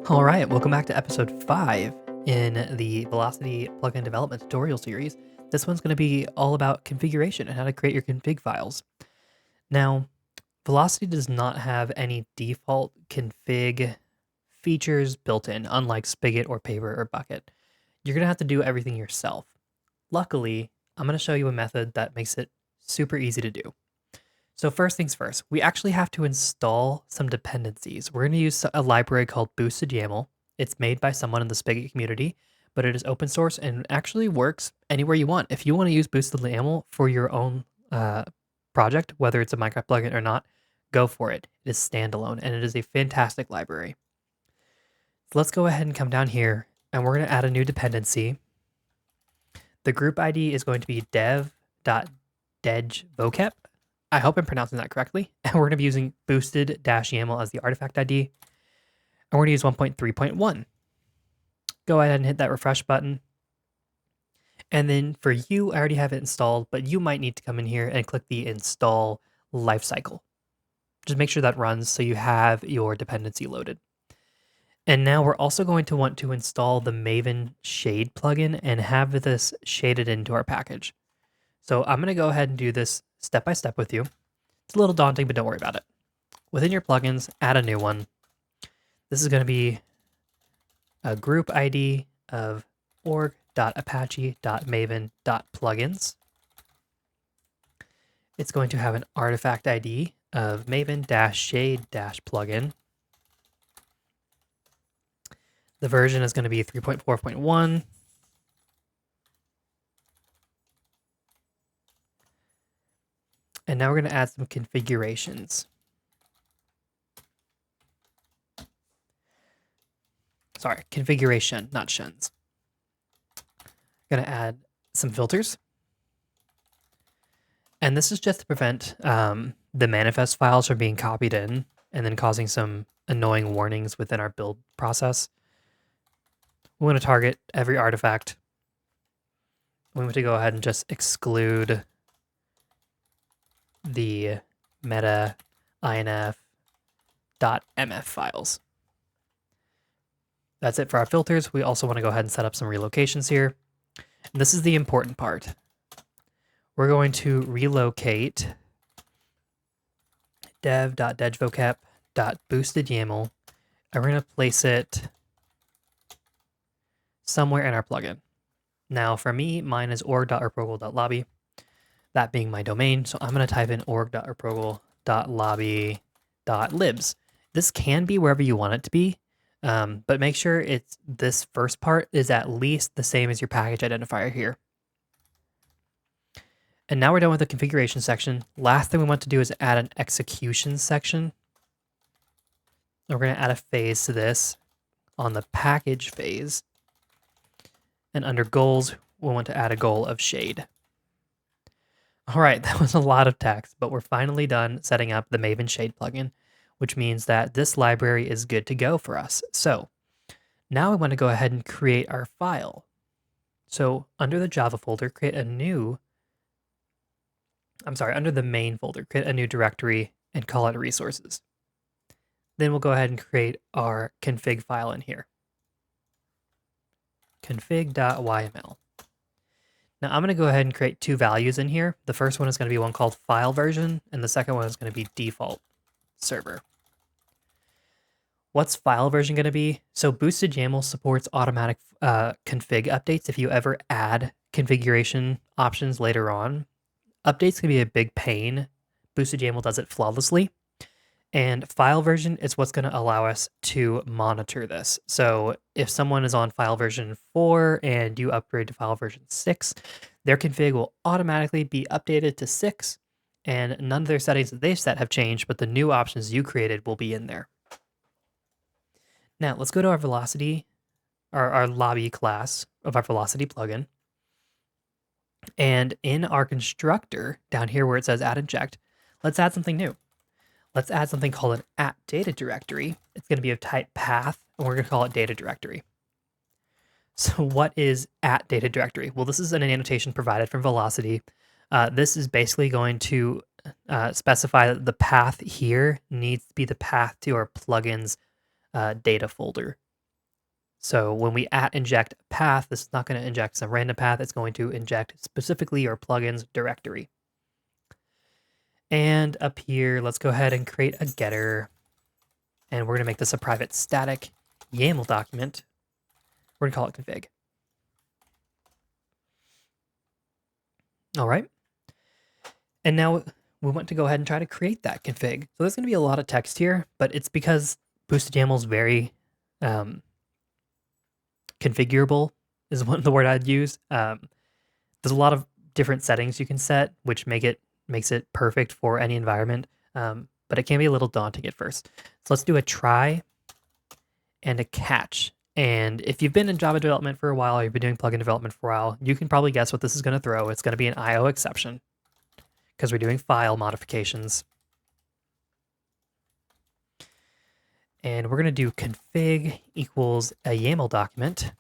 All right, welcome back to episode 5 in the Velocity plugin development tutorial series. This one's going to be all about configuration and how to create your config files. Now, Velocity does not have any default config features built in, unlike Spigot or Paper or Bucket. You're going to have to do everything yourself. Luckily, I'm going to show you a method that makes it super easy to do. So first things first, we actually have to install some dependencies. We're going to use a library called Boosted YAML. It's made by someone in the Spigot community, but it is open source and actually works anywhere you want. If you want to use Boosted YAML for your own project, whether it's a Minecraft plugin or not, go for it. It is standalone and it is a fantastic library. So let's go ahead and come down here and we're going to add a new dependency. The group ID is going to be dev.degvocep. I hope I'm pronouncing that correctly. And we're going to be using boosted-YAML as the artifact ID. And we're going to use 1.3.1. Go ahead and hit that refresh button. And then for you, I already have it installed, but you might need to come in here and click the install lifecycle. Just make sure that runs so you have your dependency loaded. And now we're also going to want to install the Maven Shade plugin and have this shaded into our package. So I'm going to go ahead and do this step by step with you. It's a little daunting, but don't worry about it. Within your plugins, add a new one. This is going to be a group ID of org.apache.maven.plugins. It's going to have an artifact ID of maven-shade-plugin. The version is going to be 3.4.1. And now we're going to add some configurations. Sorry, configuration, not shuns. Going to add some filters. And this is just to prevent the manifest files from being copied in and then causing some annoying warnings within our build process. We want to target every artifact. We want to go ahead and just exclude the meta inf.mf files. That's it for our filters. We also want to go ahead and set up some relocations here. And this is the important part. We're going to relocate dev.degvocep.boostedYAML, and we're going to place it somewhere in our plugin. Now for me, mine is org.rprogle.lobby, that being my domain. So I'm going to type in org.rprogle.lobby.libs. This can be wherever you want it to be, but make sure this first part is at least the same as your package identifier here. And now we're done with the configuration section. Last thing we want to do is add an execution section. We're going to add a phase to this on the package phase. And under goals, we'll want to add a goal of shade. All right, that was a lot of text, but we're finally done setting up the Maven Shade plugin, which means that this library is good to go for us. So now we want to go ahead and create our file. So under the Java folder, under the main folder, create a new directory and call it resources. Then we'll go ahead and create our config file in here. config.yml. Now I'm going to go ahead and create two values in here. The first one is going to be one called file version, and the second one is going to be default server. What's file version going to be? So Boosted YAML supports automatic config updates if you ever add configuration options later on. Updates can be a big pain. Boosted YAML does it flawlessly. And file version is what's going to allow us to monitor this. So if someone is on file version 4 and you upgrade to file version 6, their config will automatically be updated to 6, and none of their settings that they've set have changed, but the new options you created will be in there. Now let's go to our Velocity, our lobby class of our Velocity plugin. And in our constructor, down here where it says add inject, let's add something new. Let's add something called an @data directory. It's going to be of type path, and we're going to call it data directory. So what is @data directory? Well, this is an annotation provided from Velocity. This is basically going to specify that the path here needs to be the path to our plugin's data folder. So when we inject a path, this is not going to inject some random path. It's going to inject specifically your plugin's directory. And up here, let's go ahead and create a getter. And we're going to make this a private static YAML document. We're going to call it config. All right. And now we want to go ahead and try to create that config. So there's going to be a lot of text here, but it's because boosted YAML is very configurable is the word I'd use. There's a lot of different settings you can set, which makes it perfect for any environment. But it can be a little daunting at first. So let's do a try and a catch. And if you've been in Java development for a while, or you've been doing plugin development for a while, you can probably guess what this is going to throw. It's going to be an IO exception because we're doing file modifications. And we're going to do config equals a YAML document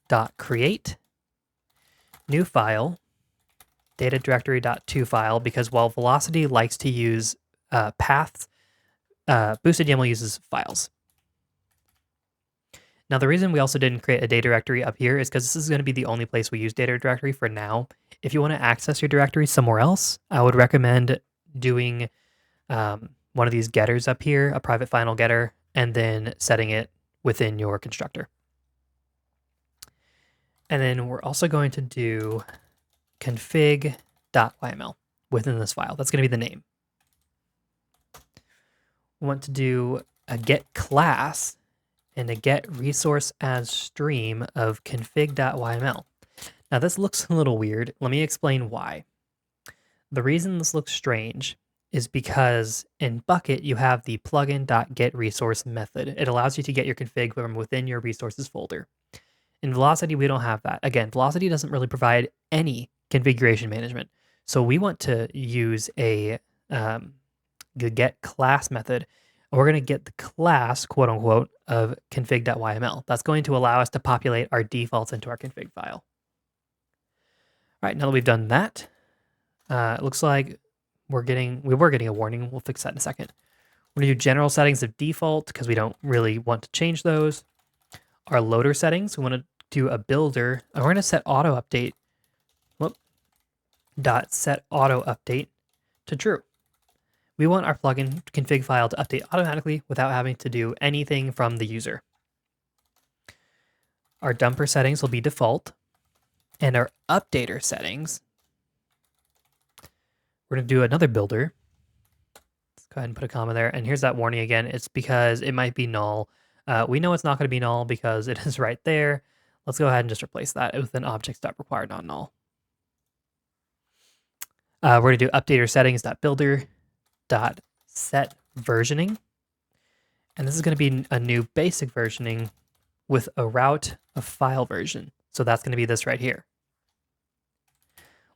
dot create new file data directory dot to file, because while Velocity likes to use paths, boosted YAML uses files. Now, the reason we also didn't create a data directory up here is because this is going to be the only place we use data directory for now. If you want to access your directory somewhere else, I would recommend doing one of these getters up here, a private final getter, and then setting it within your constructor. And then we're also going to do config.yml within this file. That's going to be the name. We want to do a get class and a get resource as stream of config.yml. Now this looks a little weird. Let me explain why. The reason this looks strange is because in Bucket you have the plugin.getResource method. It allows you to get your config from within your resources folder. In Velocity, we don't have that. Again, Velocity doesn't really provide any configuration management. So we want to use the get class method. And we're going to get the class, quote unquote, of config.yml. That's going to allow us to populate our defaults into our config file. All right, now that we've done that, it looks like we were getting a warning. We'll fix that in a second. We're going to do general settings of default because we don't really want to change those. Our loader settings, we want to do a builder, and we're going to set auto update, set auto update to true. We want our plugin config file to update automatically without having to do anything from the user. Our dumper settings will be default, and our updater settings, we're going to do another builder. Let's go ahead and put a comma there. And here's that warning again. It's because it might be null. We know it's not going to be null because it is right there. Let's go ahead and just replace that with an objects.require not null. We're going to do updater settings.builder.set versioning. And this is going to be a new basic versioning with a route of file version. So that's going to be this right here.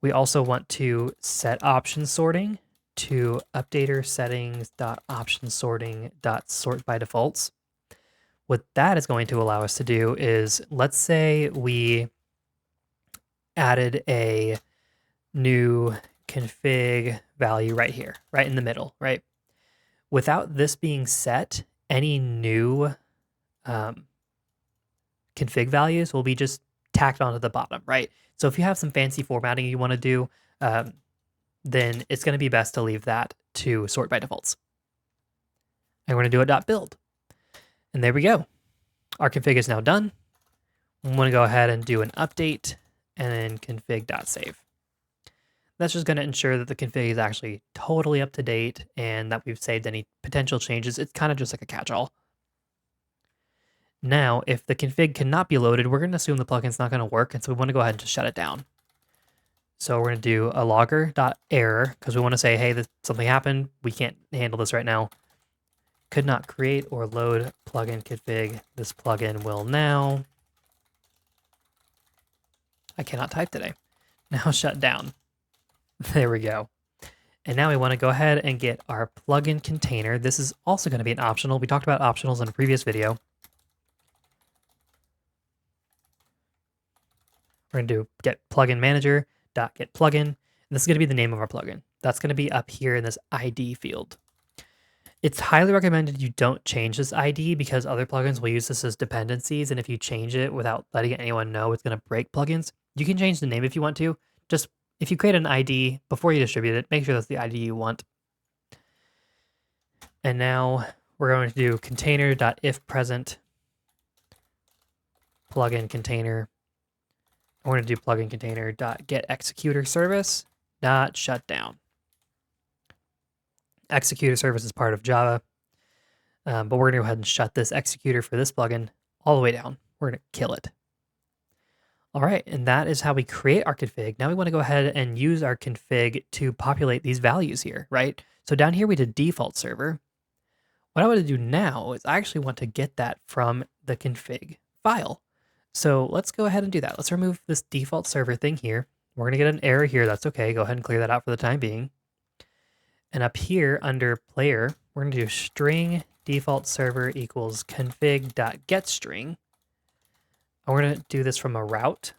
We also want to set option sorting to updater settings.option sorting.sort by defaults. What that is going to allow us to do is, let's say we added a new config value right here, right in the middle, right? Without this being set, any new config values will be just tacked onto the bottom, right? So if you have some fancy formatting you want to do, then it's going to be best to leave that to sort by defaults. And we're going to do a .build. And there we go. Our config is now done. I'm going to go ahead and do an update and then config.save. That's just going to ensure that the config is actually totally up to date and that we've saved any potential changes. It's kind of just like a catch-all. Now, if the config cannot be loaded, we're going to assume the plugin's not going to work, and so we want to go ahead and just shut it down. So we're going to do a logger.error because we want to say, hey, something happened. We can't handle this right now. Could not create or load plugin config. This plugin will now. I cannot type today. Now shut down. There we go. And now we want to go ahead and get our plugin container. This is also going to be an optional. We talked about optionals in a previous video. We're going to do get plugin manager dot get plugin. And this is going to be the name of our plugin. That's going to be up here in this ID field. It's highly recommended you don't change this ID because other plugins will use this as dependencies, and if you change it without letting anyone know, it's going to break plugins. You can change the name if you want to. Just if you create an ID before you distribute it, make sure that's the ID you want. And now we're going to do container.ifPresent plugin container. We're going to do plugin container.getExecutorService.shutdown. Executor service is part of Java, but we're going to go ahead and shut this executor for this plugin all the way down. We're going to kill it. All right, and that is how we create our config. Now we want to go ahead and use our config to populate these values here, right? So down here we did default server. What I want to do now is I actually want to get that from the config file. So let's go ahead and do that. Let's remove this default server thing here. We're going to get an error here. That's okay. Go ahead and clear that out for the time being. And up here under player, we're going to do string default server equals config.getString. And we're going to do this from a route.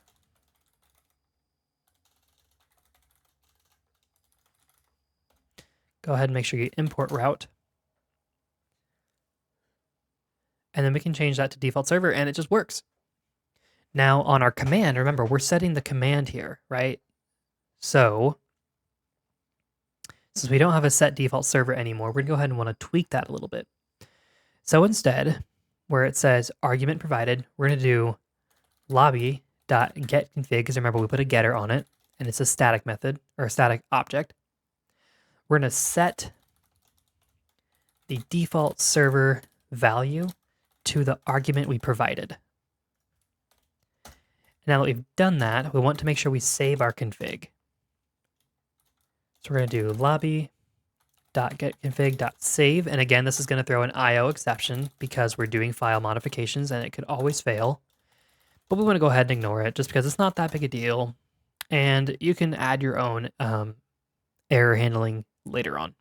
Go ahead and make sure you import route. And then we can change that to default server and it just works. Now on our command, remember, we're setting the command here, right? So since we don't have a set default server anymore, we're going to go ahead and want to tweak that a little bit. So instead, where it says argument provided, we're going to do lobby.getConfig, because remember, we put a getter on it, and it's a static method, or a static object. We're going to set the default server value to the argument we provided. Now that we've done that, we want to make sure we save our config. So we're going to do lobby.getConfig.save. And again, this is going to throw an IO exception because we're doing file modifications and it could always fail. But we want to go ahead and ignore it just because it's not that big a deal. And you can add your own error handling later on.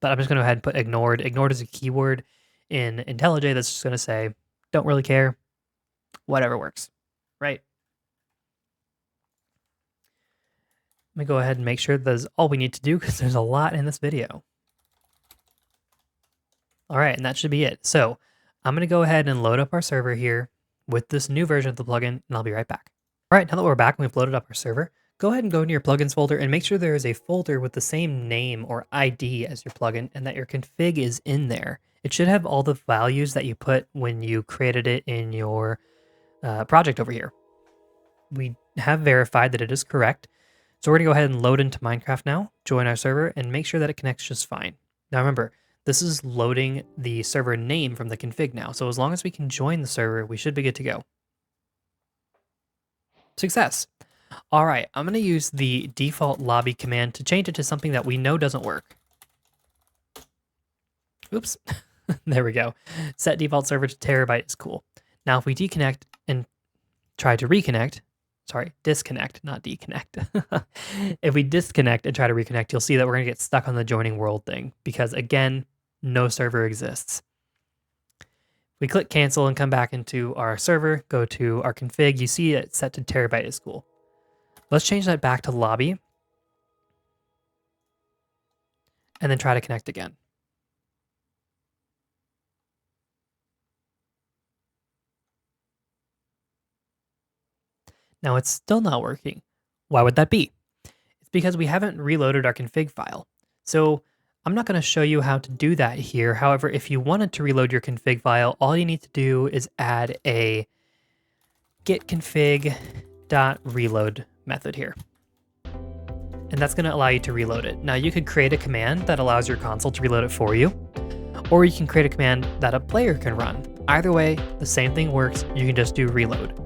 But I'm just going to go ahead and put ignored. Ignored is a keyword in IntelliJ that's just going to say, don't really care, whatever works, right? Let me go ahead and make sure that's all we need to do because there's a lot in this video. All right, and that should be it. So I'm going to go ahead and load up our server here with this new version of the plugin, and I'll be right back. All right, now that we're back and we've loaded up our server, go ahead and go into your plugins folder and make sure there is a folder with the same name or ID as your plugin and that your config is in there. It should have all the values that you put when you created it in your project over here. We have verified that it is correct. So we're going to go ahead and load into Minecraft now, join our server, and make sure that it connects just fine. Now remember, this is loading the server name from the config now. So as long as we can join the server, we should be good to go. Success. All right, I'm going to use the default lobby command to change it to something that we know doesn't work. Oops. There we go. Set default server to terabyte is cool. Now if we deconnect and try to reconnect, sorry, disconnect, not deconnect. If we disconnect and try to reconnect, you'll see that we're going to get stuck on the joining world thing because, again, no server exists. We click cancel and come back into our server, go to our config. You see it set to terabyte is cool. Let's change that back to lobby and then try to connect again. Now it's still not working. Why would that be? It's because we haven't reloaded our config file. So I'm not going to show you how to do that here. However, if you wanted to reload your config file, all you need to do is add a getConfig.reload method here. And that's going to allow you to reload it. Now you could create a command that allows your console to reload it for you, or you can create a command that a player can run. Either way, the same thing works. You can just do reload.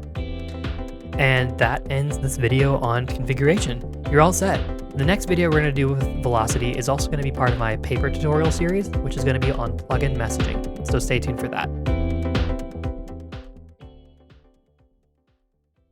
And that ends this video on configuration. You're all set. The next video we're going to do with Velocity is also going to be part of my paper tutorial series, which is going to be on plugin messaging. So stay tuned for that.